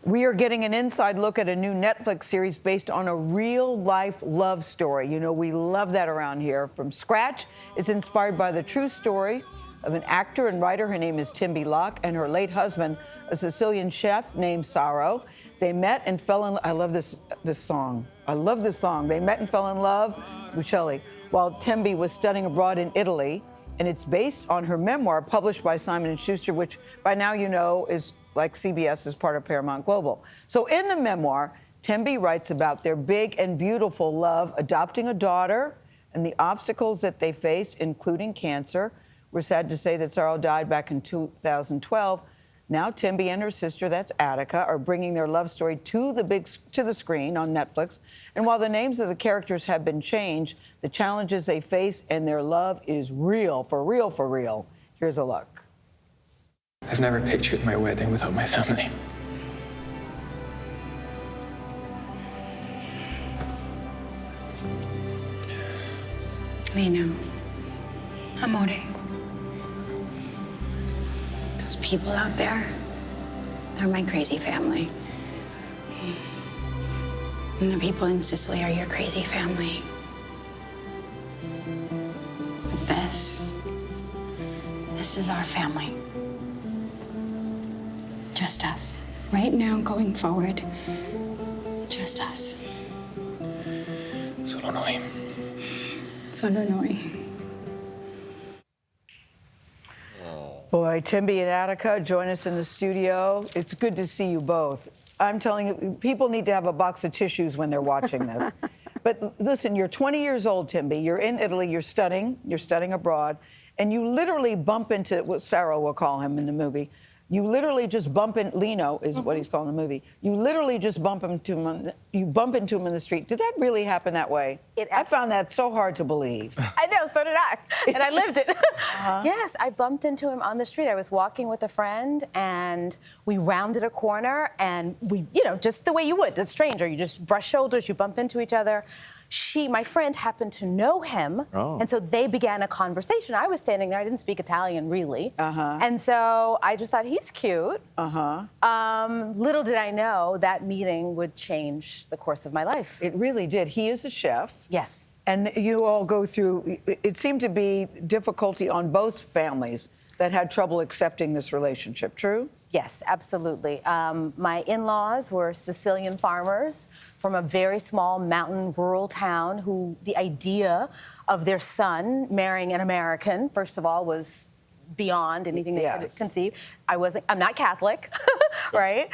We are getting an inside look at a new Netflix series based on a real-life love story. You know, we love that around here. From scratch, it's inspired by the true story of an actor and writer. Her name is Tembi Locke, and her late husband, a Sicilian chef named Saro. They met and fell in love. I love this song. I love this song. They met and fell in love with Shelley while Tembi was studying abroad in Italy. And it's based on her memoir published by Simon & Schuster, which by now you know is like CBS is part of Paramount Global. So in the memoir, Tembi writes about their big and beautiful love, adopting a daughter, and the obstacles that they face, including cancer. We're sad to say that Saro died back in 2012. Now Tembi and her sister, that's Attica, are bringing their love story to the screen on Netflix. And while the names of the characters have been changed, the challenges they face and their love is real, for real, for real. Here's a look. I've never pictured my wedding without my family. Lino, amore. Those people out there, they're my crazy family. And the people in Sicily are your crazy family. But this is our family. Just us. Right now, going forward, just us. Solo noi. Solo noi. Boy, Tembi and Attica join us in the studio. It's good to see you both. I'm telling you, people need to have a box of tissues when they're watching this. But listen, you're 20 years old, Tembi. You're in Italy. You're studying abroad. And you literally bump into what Saro will call him in the movie. You literally just bump in, Lino is what he's called in the movie. You literally just bump into him in the street. Did that really happen that way? I found that so hard to believe. I know, so did I. And I lived it. Yes, I bumped into him on the street. I was walking with a friend and we rounded a corner and we, just the way you would, a stranger, you just brush shoulders, you bump into each other. My friend happened to know him, and so they began a conversation. I was standing there, I didn't speak Italian really, and so I just thought, he's cute. Little did I know that meeting would change the course of my life. It really did. He is a chef. Yes. And you all go through, it seemed to be difficulty on both families that had trouble accepting this relationship, true? Yes, absolutely. My in-laws were Sicilian farmers from a very small mountain rural town who the idea of their son marrying an American, first of all, was beyond anything they could conceive. I'm not Catholic, right?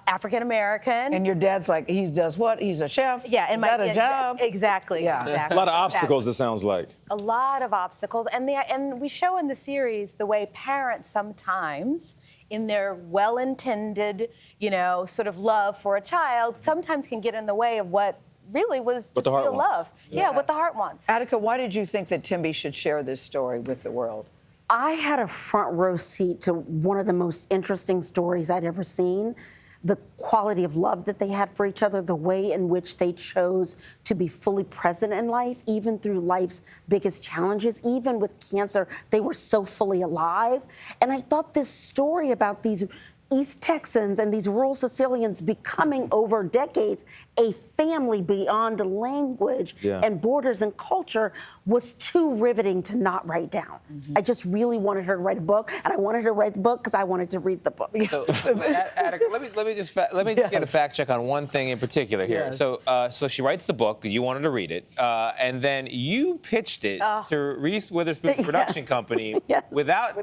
African-American. And your dad's like, he does what? He's a chef? Yeah. Is that a job? Exactly. Yeah. Exactly. A lot of obstacles, it sounds like. A lot of obstacles. And we show in the series the way parents sometimes, in their well-intended, sort of love for a child, sometimes can get in the way of what really was just real love. Yeah, what the heart wants. Attica, why did you think that Tembi should share this story with the world? I had a front row seat to one of the most interesting stories I'd ever seen. The quality of love that they had for each other, the way in which they chose to be fully present in life, even through life's biggest challenges, even with cancer, they were so fully alive. And I thought this story about these East Texans and these rural Sicilians becoming over decades a family beyond language and borders and culture was too riveting to not write down. I just really wanted her to write a book, and I wanted her to write the book because I wanted to read the book. So, Attica, let me just get a fact check on one thing in particular here. So she writes the book. You wanted to read it, and then you pitched it to Reese Witherspoon's production company without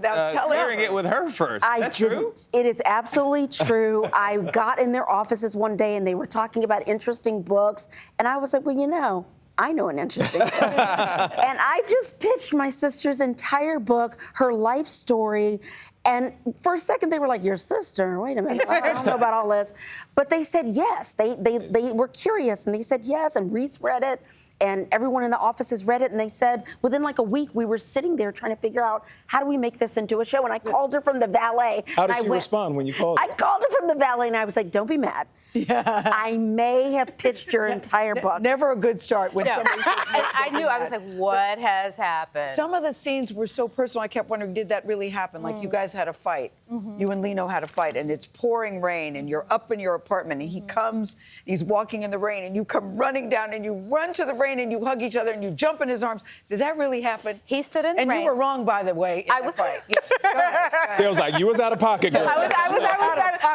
clearing it with her first. Is that true? It is absolutely true. I got in their offices one day, and they were talking about interesting books, and I was like, well, I know an interesting book. And I just pitched my sister's entire book, her life story. And for a second, they were like, your sister? Wait a minute, I don't know about all this. But they said yes. They were curious, and they said yes, and Reese read it. And everyone in the offices read it, and they said within like a week we were sitting there trying to figure out how do we make this into a show. And I called her from the valet. How did she respond when you called her? I called her from the valet, and I was like, don't be mad. I may have pitched your entire book. Never a good start when somebody says, I knew. I was like, what has happened? Some of the scenes were so personal, I kept wondering, did that really happen? Like, you guys had a fight. You and Lino had a fight, and it's pouring rain, and you're up in your apartment, and he comes, he's walking in the rain, and you come running down, and you run to the rain, and you hug each other, and you jump in his arms. Did that really happen? He stood in the rain. And you were wrong, by the way, in the fight. Yeah. Go ahead. It was like, you was out of pocket, girl. I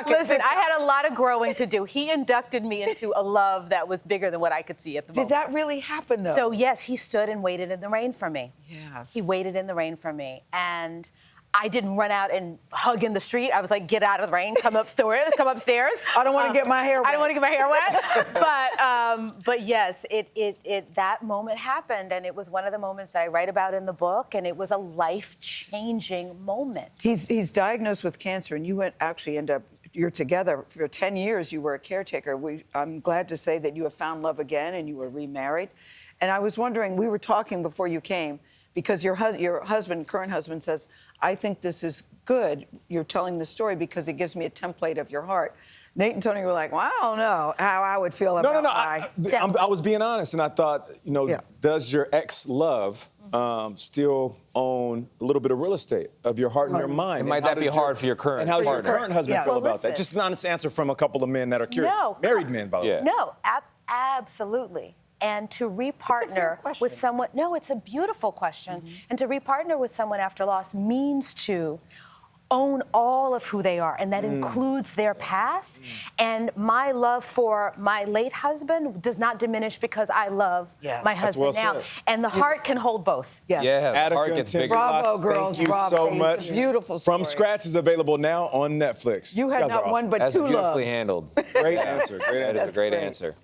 was listen, I had a lot of growing to do. He inducted me into a love that was bigger than what I could see at the moment. Did that really happen, though? So, yes, he stood and waited in the rain for me. Yes. He waited in the rain for me. And I didn't run out and hug in the street. I was like, get out of the rain, come upstairs. I don't want to get my hair wet. I don't want to get my hair wet. But yes, that moment happened, and it was one of the moments that I write about in the book, and it was a life-changing moment. He's diagnosed with cancer, and you you're together for 10 years. You were a caretaker. I'm glad to say that you have found love again, and you were remarried. And I was wondering, we were talking before you came, because your current husband says, I think this is good. You're telling the story because it gives me a template of your heart. Nate and Tony were like, well, I don't know how I would feel about I was being honest, and I thought, does your ex-love still own a little bit of real estate of your heart and your mind? And might that be hard for your current And how does your partner? current husband feel about listen. that? Just an honest answer from a couple of men that are curious. No. Married men, by the way. No, absolutely. And to repartner with someone, no, it's a beautiful question. And to repartner with someone after loss means to own all of who they are, and that includes their past. And my love for my late husband does not diminish because I love my husband well now. said. And the heart can hold both. Yeah. Yeah, the Attica heart and gets Tembi bigger. Bravo, Locke, girls, thank you bravo. so It's a much. beautiful story. From Scratch is available now on Netflix. You had guys are not one awesome. but That's two beautifully loves. handled. Great answer. Great That answer. is a great great. answer.